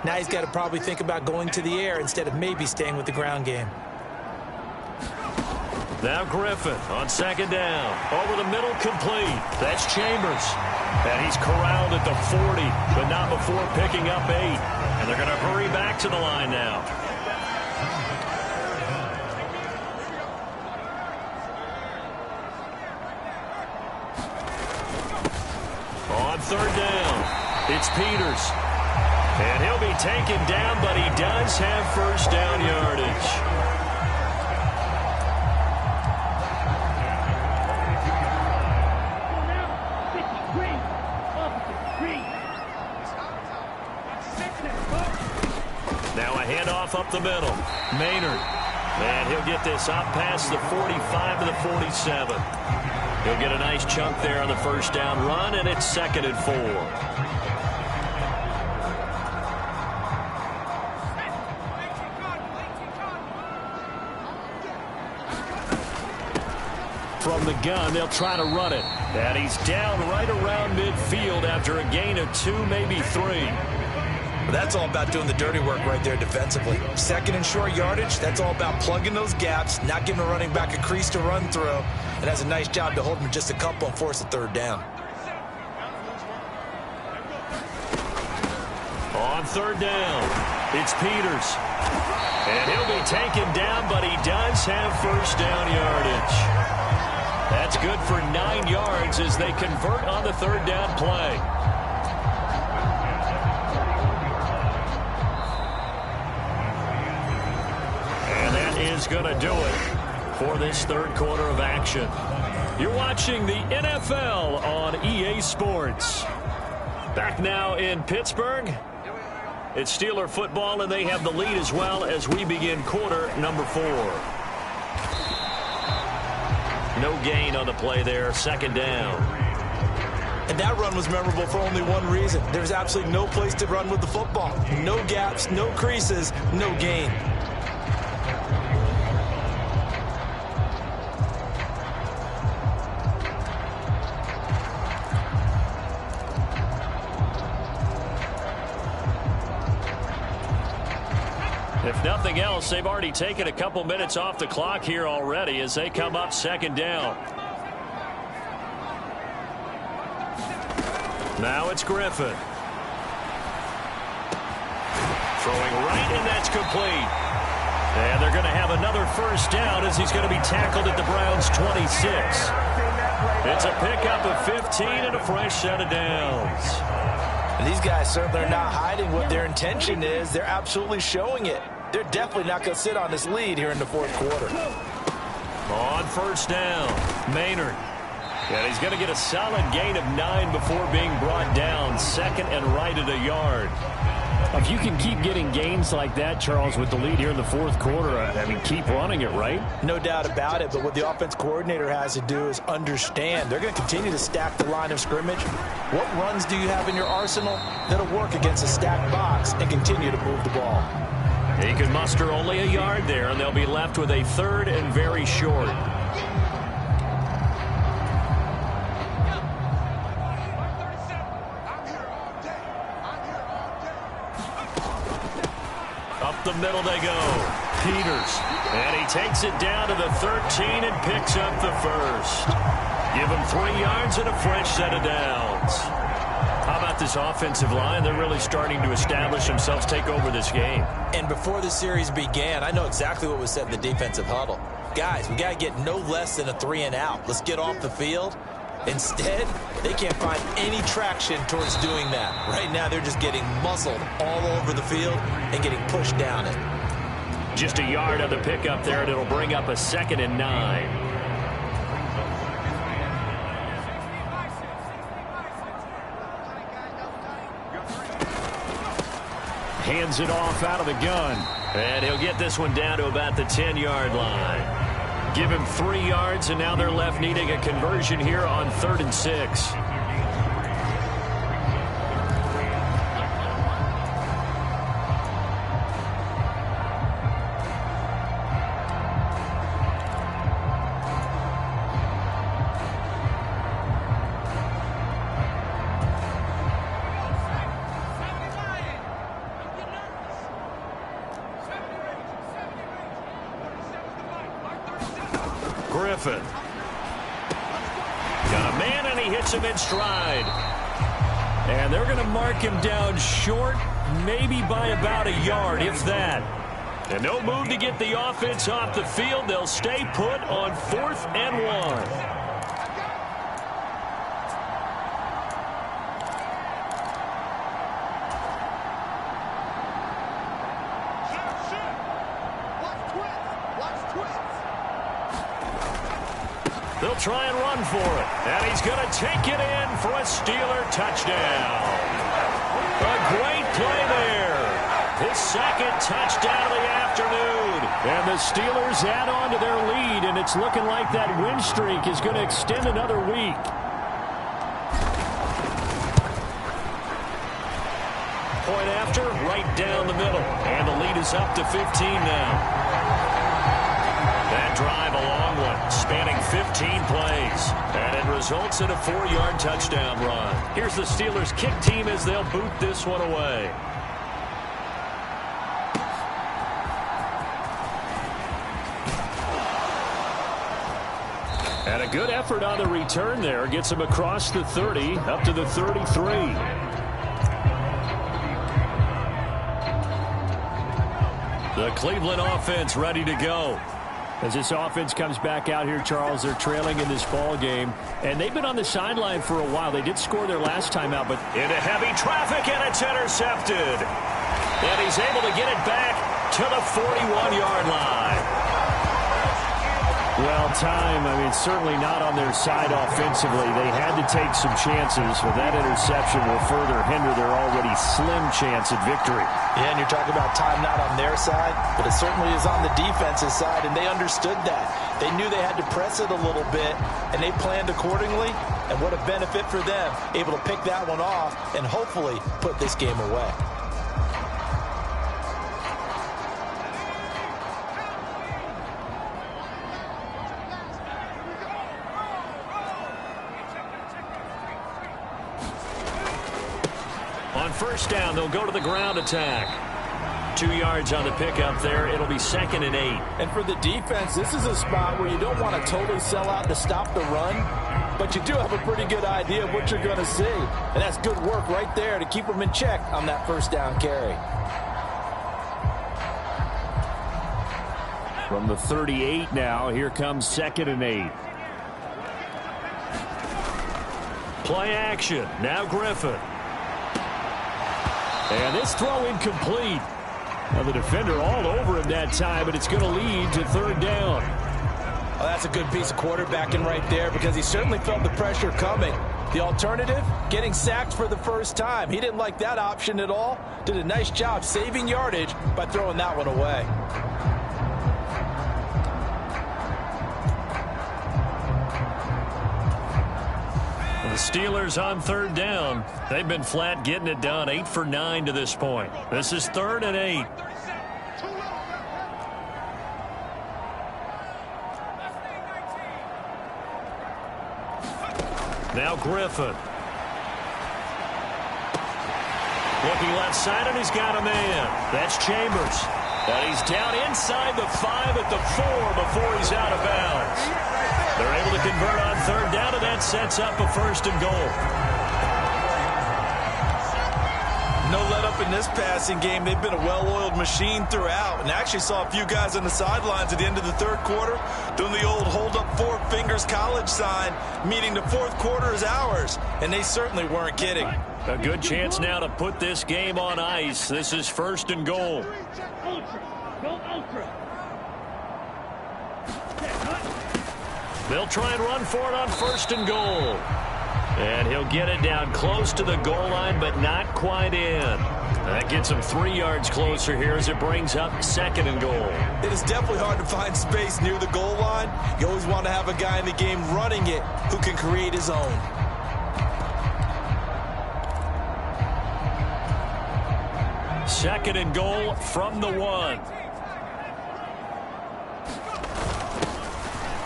Speaker 4: Now he's got to probably think about going to the air instead of maybe staying with the ground game.
Speaker 3: Now Griffin on second down. Over the middle, complete. That's Chambers. And he's corralled at the 40, but not before picking up 8. And they're going to hurry back to the line now. On third down, it's Peters. And he'll be taken down, but he does have first down yardage. off up the middle. Maynard. And he'll get this up past the 45 to the 47. He'll get a nice chunk there on the first down run, and it's 2nd and 4. From the gun, they'll try to run it. And he's down right around midfield after a gain of 2, maybe 3.
Speaker 4: That's all about doing the dirty work right there defensively. 2nd and short yardage, that's all about plugging those gaps, not giving a running back a crease to run through, and has a nice job to hold him just a couple and force a 3rd down.
Speaker 3: On 3rd down, it's Peters. And he'll be taken down, but he does have first down yardage. That's good for 9 yards as they convert on the 3rd down play. And that is going to do it for this 3rd quarter of action. You're watching the NFL on EA Sports. Back now in Pittsburgh. It's Steeler football, and they have the lead as well as we begin quarter number 4. No gain on the play there, 2nd down.
Speaker 4: And that run was memorable for only one reason. There's absolutely no place to run with the football. No gaps, no creases, no gain.
Speaker 3: If nothing else, they've already taken a couple minutes off the clock here already as they come up 2nd down. Now it's Griffin. Throwing right, and that's complete. And they're going to have another first down as he's going to be tackled at the Browns' 26. It's a pickup of 15 and a fresh set of downs.
Speaker 4: These guys certainly are not hiding what their intention is. They're absolutely showing it. They're definitely not going to sit on this lead here in the 4th quarter.
Speaker 3: On 1st down, Maynard. And he's going to get a solid gain of 9 before being brought down. 2nd and right at a yard.
Speaker 2: If you can keep getting gains like that, Charles, with the lead here in the 4th quarter, I mean, keep running it, right?
Speaker 4: No doubt about it, but what the offense coordinator has to do is understand. They're going to continue to stack the line of scrimmage. What runs do you have in your arsenal that'll work against a stacked box and continue to move the ball?
Speaker 3: He can muster only a yard there, and they'll be left with a 3rd and very short. Up the middle they go. Peters. And he takes it down to the 13 and picks up the first. Give him 3 yards and a fresh set of downs. How about this offensive line? They're really starting to establish themselves, take over this game.
Speaker 4: And before the series began, I know exactly what was said in the defensive huddle. Guys, we got to get no less than a 3 and out. Let's get off the field. Instead, they can't find any traction towards doing that. Right now, they're just getting muscled all over the field and getting pushed down it.
Speaker 3: Just a yard on the pickup there, and it'll bring up a 2nd and 9. Hands it off out of the gun. And he'll get this one down to about the 10-yard line. Give him 3 yards, and now they're left needing a conversion here on 3rd and 6. Griffin. Got a man, and he hits him in stride. And they're going to mark him down short, maybe by about a yard, if that. And no move to get the offense off the field. They'll stay put on 4th and 1. They'll try and run for it. And he's going to take it in for a Steeler touchdown. A great play there. His second touchdown of the afternoon.
Speaker 2: And the Steelers add on to their lead, and it's looking like that win streak is going to extend another week.
Speaker 3: Point after, right down the middle. And the lead is up to 15 now. That drive, a long one, spanning 15 plays. And it results in a 4-yard touchdown run. Here's the Steelers kick team as they'll boot this one away.
Speaker 2: And a good effort on the return there. Gets him across the 30, up to the 33.
Speaker 3: The Cleveland offense ready to go.
Speaker 2: As this offense comes back out here, Charles, they're trailing in this ball game. And they've been on the sideline for a while. They did score their last time out, but
Speaker 3: into heavy traffic, and it's intercepted. And he's able to get it back to the 41-yard line.
Speaker 2: Well, time, certainly not on their side offensively. They had to take some chances, but that interception will further hinder their already slim chance at victory.
Speaker 7: Yeah, and you're talking about time not on their side, but it certainly is on the defense's side, and they understood that. They knew they had to press it a little bit, and they planned accordingly, and what a benefit for them, able to pick that one off and hopefully put this game away.
Speaker 3: On first down, they'll go to the ground attack. 2 yards on the pickup there. It'll be 2nd and 8.
Speaker 7: And for the defense, this is a spot where you don't want to totally sell out to stop the run, but you do have a pretty good idea of what you're going to see. And that's good work right there to keep them in check on that first down carry.
Speaker 2: From the 38 now, here comes 2nd and 8.
Speaker 3: Play action. Now Griffin.
Speaker 2: And this throw incomplete. Now the defender all over him that time, but it's going to lead to 3rd down.
Speaker 7: Well, that's a good piece of quarterbacking right there because he certainly felt the pressure coming. The alternative, getting sacked for the first time. He didn't like that option at all. Did a nice job saving yardage by throwing that one away.
Speaker 3: The Steelers on 3rd down. They've been flat getting it done. 8 for 9 to this point. This is 3rd and 8. Now Griffin. Looking left side, and he's got a man. That's Chambers. And he's down inside the 5 at the 4 before he's out of bounds. They're able to convert on 3rd down, and that sets up a 1st and goal.
Speaker 4: No let up in this passing game. They've been a well-oiled machine throughout, and actually saw a few guys on the sidelines at the end of the 3rd quarter doing the old hold up 4 fingers college sign, meaning the 4th quarter is ours, and they certainly weren't kidding.
Speaker 3: A good chance now to put this game on ice. This is 1st and goal. They'll try and run for it on 1st and goal. And he'll get it down close to the goal line, but not quite in. That gets him 3 yards closer here as it brings up 2nd and goal.
Speaker 4: It is definitely hard to find space near the goal line. You always want to have a guy in the game running it who can create his own.
Speaker 3: Second and goal from the 1.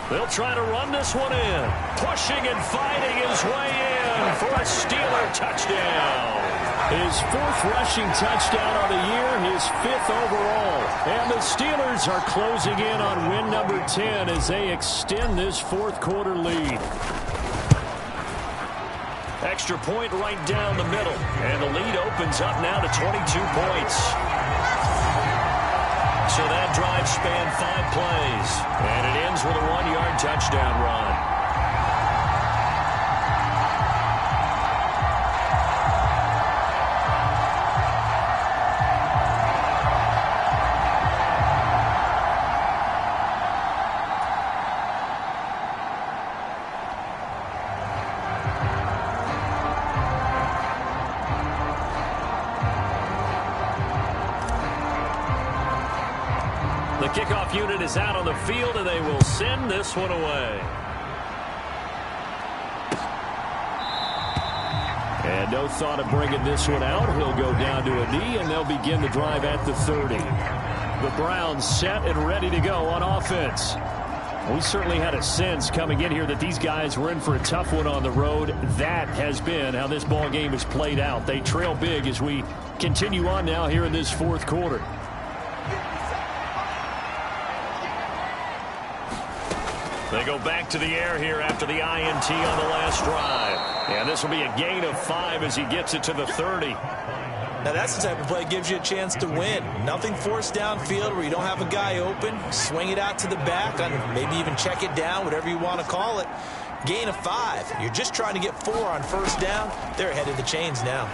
Speaker 3: They'll try to run this one in. Pushing and fighting his way in for a Steeler touchdown.
Speaker 2: His 4th rushing touchdown of the year, his 5th overall. And the Steelers are closing in on win number 10 as they extend this 4th quarter lead.
Speaker 3: Extra point right down the middle. And the lead opens up now to 22 points. So that drive spanned 5 plays. And it ends with a 1-yard touchdown run. unit is out on the field, and they will send this one away. And no thought of bringing this one out. He'll go down to a knee, and they'll begin the drive at the 30. The Browns set and ready to go on offense. We certainly had a sense coming in here that these guys were in for a tough one on the road. That has been how this ball game has played out. They trail big as we continue on now here in this fourth quarter. They go back to the air here after the INT on the last drive. And this will be a gain of 5 as he gets it to the 30.
Speaker 4: Now that's the type of play that gives you a chance to win. Nothing forced downfield where you don't have a guy open. Swing it out to the back, maybe even check it down, whatever you want to call it. Gain of 5. You're just trying to get 4 on first down. They're ahead of the chains now.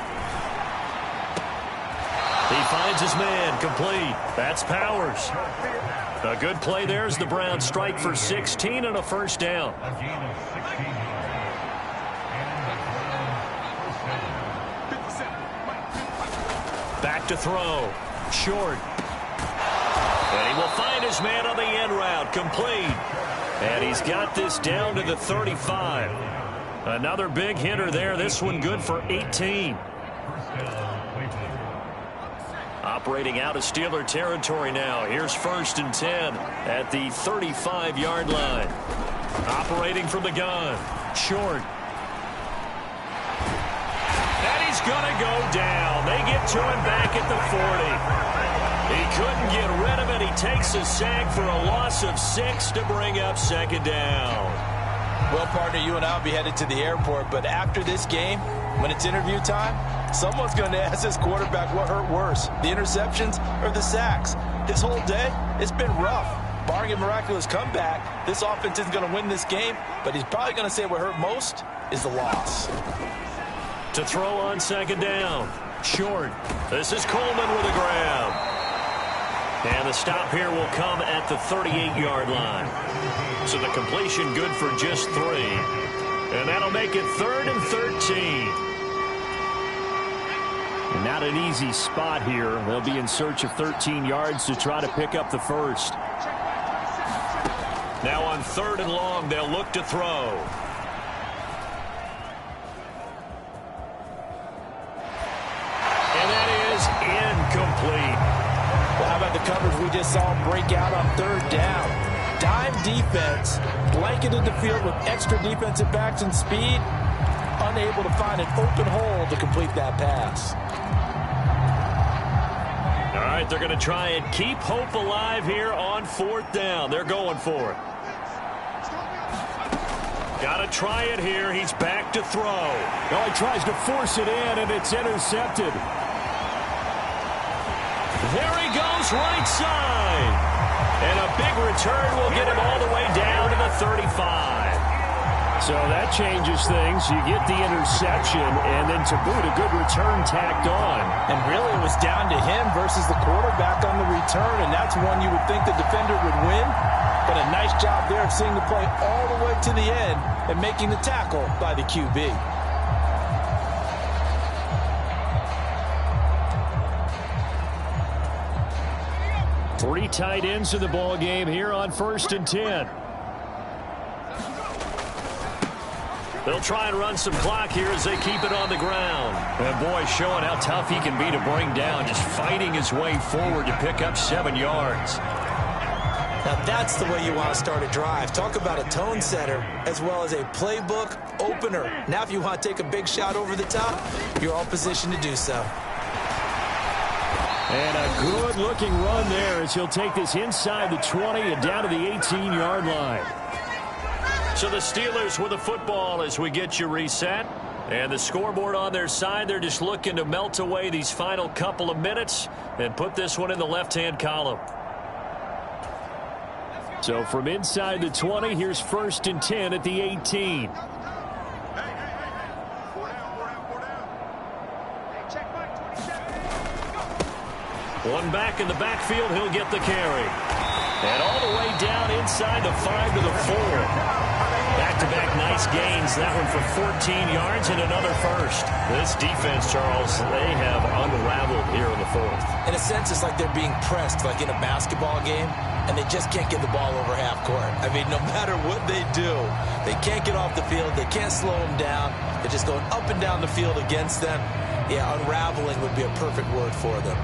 Speaker 3: He finds his man, complete. That's Powers. A good play there as the Browns strike for 16 and a first down. Back to throw. Short. And he will find his man on the end route. Complete. And he's got this down to the 35. Another big hitter there. This one good for 18. Operating out of Steeler territory now. Here's 1st and 10 at the 35-yard line. Operating from the gun. Short. And he's going to go down. They get to him back at the 40. He couldn't get rid of it. He takes a sack for a loss of 6 to bring up 2nd down.
Speaker 7: Well, partner, you and I will be headed to the airport, but after this game, when it's interview time, someone's going to ask this quarterback what hurt worse, the interceptions or the sacks. His whole day, it's been rough. Barring a miraculous comeback, this offense isn't going to win this game, but he's probably going to say what hurt most is the loss.
Speaker 3: To throw on 2nd down. Short. This is Coleman with a grab. And the stop here will come at the 38-yard line. So the completion good for just 3. And that'll make it 3rd and 13.
Speaker 2: Not an easy spot here. They'll be in search of 13 yards to try to pick up the first.
Speaker 3: Now on 3rd and long, they'll look to throw. And that is incomplete.
Speaker 7: Well, how about the coverage we just saw break out on 3rd down? Dime defense, blanketed the field with extra defensive backs and speed, unable to find an open hole to complete that pass.
Speaker 3: All right, they're going to try and keep hope alive here on 4th down. They're going for it. Got to try it here. He's back to throw.
Speaker 2: Well, he tries to force it in, and it's intercepted.
Speaker 3: There he goes, right side. And a big return will get him all the way down to the 35.
Speaker 2: So that changes things. You get the interception, and then to boot, a good return tacked on.
Speaker 7: And really, it was down to him versus the quarterback on the return, and that's one you would think the defender would win. But a nice job there of seeing the play all the way to the end and making the tackle by the QB.
Speaker 2: Three tight ends in the ball game here on 1st and 10.
Speaker 3: They'll try and run some clock here as they keep it on the ground. And boy, showing how tough he can be to bring down, just fighting his way forward to pick up 7 yards.
Speaker 4: Now that's the way you want to start a drive. Talk about a tone setter as well as a playbook opener. Now if you want to take a big shot over the top, you're all positioned to do so.
Speaker 2: And a good-looking run there as he'll take this inside the 20 and down to the 18-yard line.
Speaker 3: So the Steelers with the football as we get you reset. And the scoreboard on their side, they're just looking to melt away these final couple of minutes and put this one in the left-hand column.
Speaker 2: So from inside the 20, here's 1st and 10 at the 18.
Speaker 3: One back in the backfield, he'll get the carry. And all the way down inside the 5 to the 4. Back-to-back nice 6 gains, that one for 14 yards and another first. This defense, Charles, they have unraveled here in the 4th.
Speaker 4: In a sense, it's like they're being pressed like in a basketball game, and they just can't get the ball over half court. I mean, no matter what they do, they can't get off the field. They can't slow them down. They're just going up and down the field against them. Yeah, unraveling would be a perfect word for them.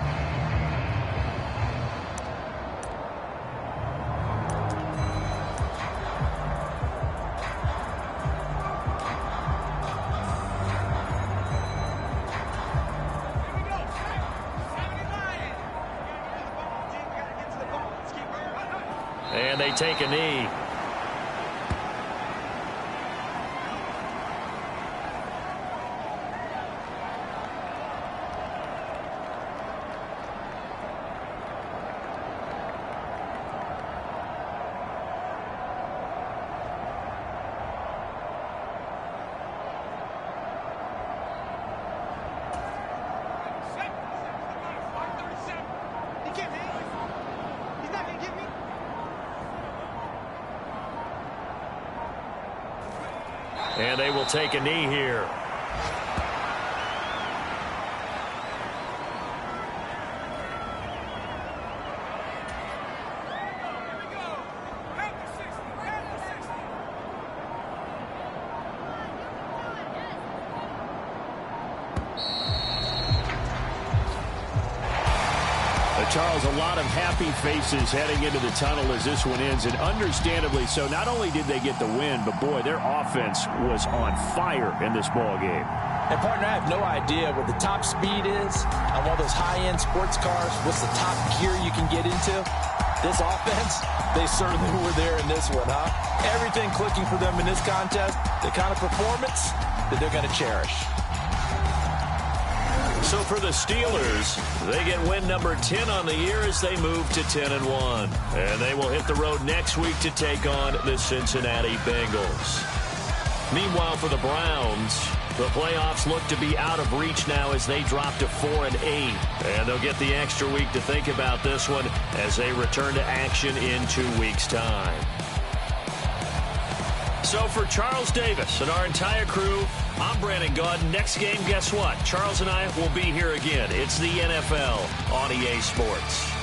Speaker 3: And they take a knee. And they will take a knee here.
Speaker 2: Charles, a lot of happy faces heading into the tunnel as this one ends, and understandably so. Not only did they get the win, but boy, their offense was on fire in this ball game.
Speaker 7: And partner, I have no idea what the top speed is on one of those high-end sports cars. What's the top gear you can get into? This offense, they certainly were there in this one, huh? Everything clicking for them in this contest, the kind of performance that they're going to cherish.
Speaker 3: So for the Steelers, they get win number 10 on the year as they move to 10-1. And they will hit the road next week to take on the Cincinnati Bengals. Meanwhile, for the Browns, the playoffs look to be out of reach now as they drop to 4-8. And they'll get the extra week to think about this one as they return to action in 2 weeks' time. So for Charles Davis and our entire crew, I'm Brandon Gaud. Next game, guess what? Charles and I will be here again. It's the NFL on EA Sports.